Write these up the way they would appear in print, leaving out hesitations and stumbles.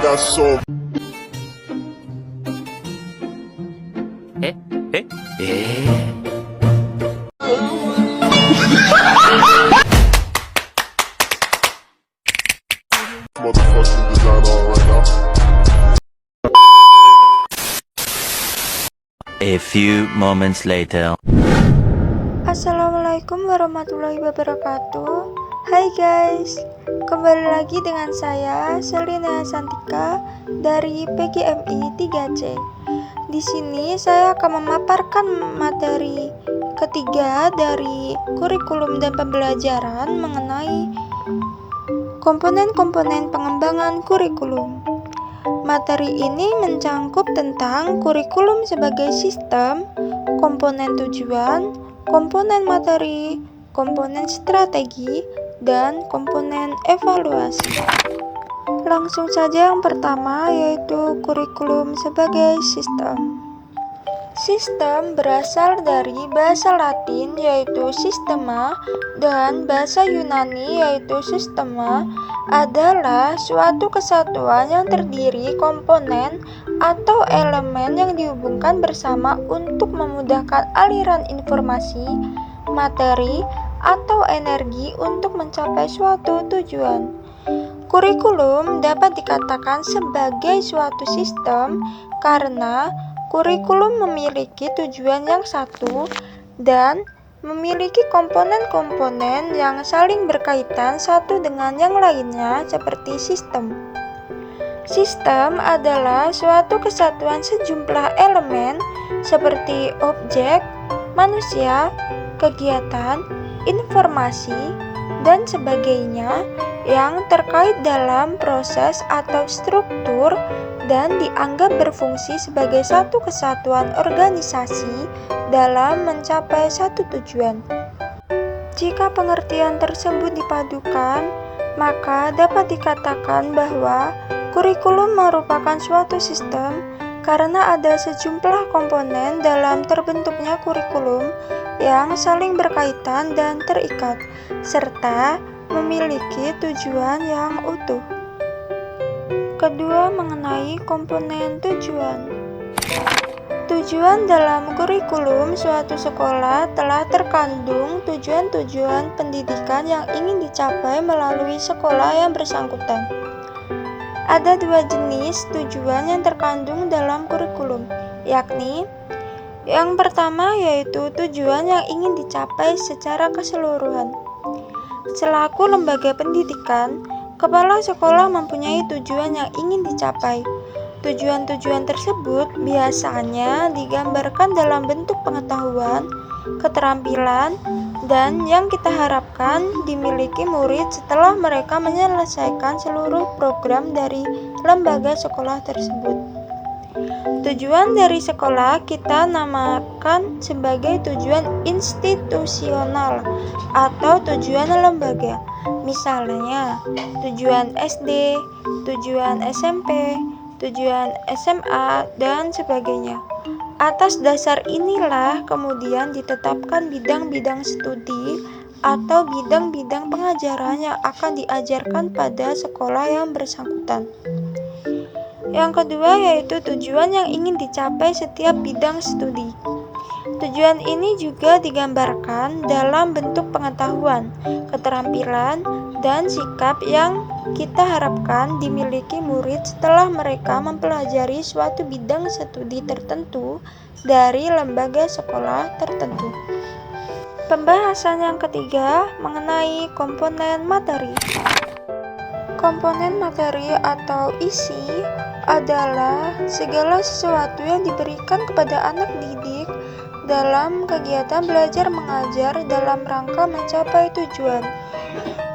got so motherfucking design on right now. A few moments later. Assalamualaikum warahmatullahi wabarakatuh. Hai guys, kembali lagi dengan saya Selina Santika dari PGMI 3C. Di sini saya akan memaparkan materi ketiga dari kurikulum dan pembelajaran mengenai komponen-komponen pengembangan kurikulum. Materi ini mencangkup tentang kurikulum sebagai sistem, komponen tujuan, komponen materi, komponen strategi, dan komponen evaluasi. Langsung saja yang pertama, yaitu kurikulum sebagai sistem. Sistem berasal dari bahasa Latin yaitu sistema dan bahasa Yunani yaitu sistema, adalah suatu kesatuan yang terdiri komponen atau elemen yang dihubungkan bersama untuk memudahkan aliran informasi, materi, atau energi untuk mencapai suatu tujuan. Kurikulum dapat dikatakan sebagai suatu sistem karena kurikulum memiliki tujuan yang satu dan memiliki komponen-komponen yang saling berkaitan satu dengan yang lainnya seperti sistem. Sistem adalah suatu kesatuan sejumlah elemen seperti objek, manusia, kegiatan, informasi, dan sebagainya yang terkait dalam proses atau struktur dan dianggap berfungsi sebagai satu kesatuan organisasi dalam mencapai satu tujuan. Jika pengertian tersebut dipadukan, maka dapat dikatakan bahwa kurikulum merupakan suatu sistem karena ada sejumlah komponen dalam terbentuknya kurikulum yang saling berkaitan dan terikat, serta memiliki tujuan yang utuh. Kedua, mengenai komponen tujuan. Tujuan dalam kurikulum suatu sekolah telah terkandung tujuan-tujuan pendidikan yang ingin dicapai melalui sekolah yang bersangkutan. Ada dua jenis tujuan yang terkandung dalam kurikulum, yakni yang pertama yaitu tujuan yang ingin dicapai secara keseluruhan. Selaku lembaga pendidikan, kepala sekolah mempunyai tujuan yang ingin dicapai. Tujuan-tujuan tersebut biasanya digambarkan dalam bentuk pengetahuan, keterampilan, dan yang kita harapkan dimiliki murid setelah mereka menyelesaikan seluruh program dari lembaga sekolah tersebut. Tujuan dari sekolah kita namakan sebagai tujuan institusional atau tujuan lembaga. Misalnya, tujuan SD, tujuan SMP, tujuan SMA, dan sebagainya. Atas dasar inilah kemudian ditetapkan bidang-bidang studi atau bidang-bidang pengajaran yang akan diajarkan pada sekolah yang bersangkutan. Yang kedua yaitu tujuan yang ingin dicapai setiap bidang studi. Tujuan ini juga digambarkan dalam bentuk pengetahuan, keterampilan, dan sikap yang kita harapkan dimiliki murid setelah mereka mempelajari suatu bidang studi tertentu dari lembaga sekolah tertentu. Pembahasan yang ketiga mengenai komponen materi. Komponen materi atau isi adalah segala sesuatu yang diberikan kepada anak didik dalam kegiatan belajar mengajar dalam rangka mencapai tujuan.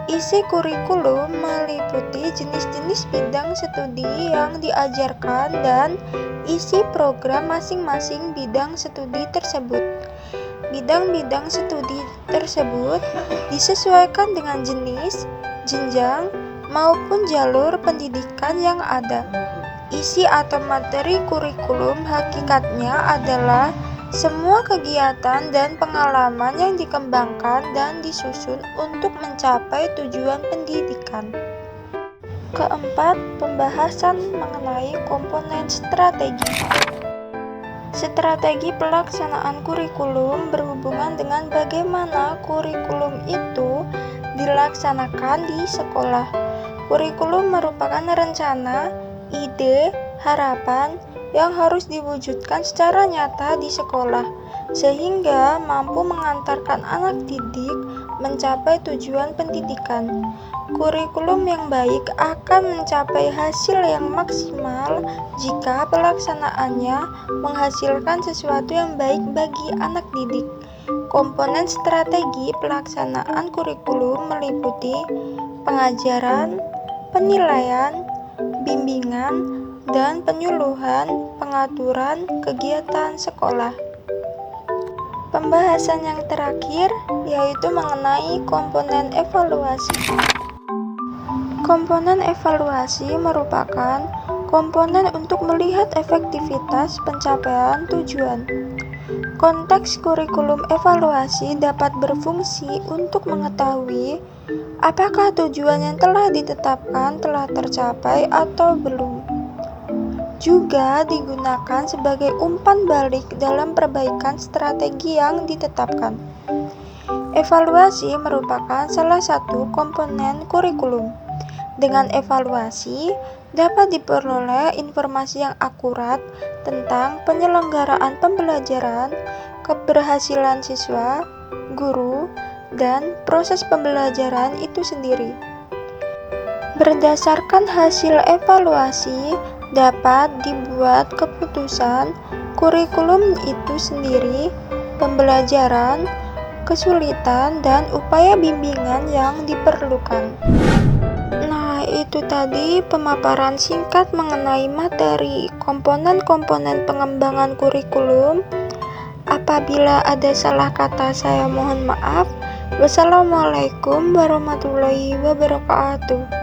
Isi kurikulum meliputi jenis-jenis bidang studi yang diajarkan dan isi program masing-masing bidang studi tersebut. Bidang-bidang studi tersebut disesuaikan dengan jenis, jenjang, maupun jalur pendidikan yang ada. Isi atau materi kurikulum hakikatnya adalah semua kegiatan dan pengalaman yang dikembangkan dan disusun untuk mencapai tujuan pendidikan. Keempat, pembahasan mengenai komponen strategi. Strategi pelaksanaan kurikulum berhubungan dengan bagaimana kurikulum itu dilaksanakan di sekolah. Kurikulum merupakan rencana, ide, harapan yang harus diwujudkan secara nyata di sekolah, sehingga mampu mengantarkan anak didik mencapai tujuan pendidikan. Kurikulum yang baik akan mencapai hasil yang maksimal jika pelaksanaannya menghasilkan sesuatu yang baik bagi anak didik. Komponen strategi pelaksanaan kurikulum meliputi pengajaran, penilaian, bimbingan, dan penyuluhan pengaturan kegiatan sekolah. Pembahasan yang terakhir yaitu mengenai komponen evaluasi. Komponen evaluasi merupakan komponen untuk melihat efektivitas pencapaian tujuan. Konteks kurikulum evaluasi dapat berfungsi untuk mengetahui apakah tujuan yang telah ditetapkan telah tercapai atau belum. Juga digunakan sebagai umpan balik dalam perbaikan strategi yang ditetapkan. Evaluasi merupakan salah satu komponen kurikulum. Dengan evaluasi, dapat diperoleh informasi yang akurat tentang penyelenggaraan pembelajaran, keberhasilan siswa, guru, dan proses pembelajaran itu sendiri. Berdasarkan hasil evaluasi, dapat dibuat keputusan kurikulum itu sendiri, pembelajaran, kesulitan, dan upaya bimbingan yang diperlukan. Itu tadi pemaparan singkat mengenai materi komponen-komponen pengembangan kurikulum. Apabila ada salah kata, saya mohon maaf. Wassalamualaikum warahmatullahi wabarakatuh.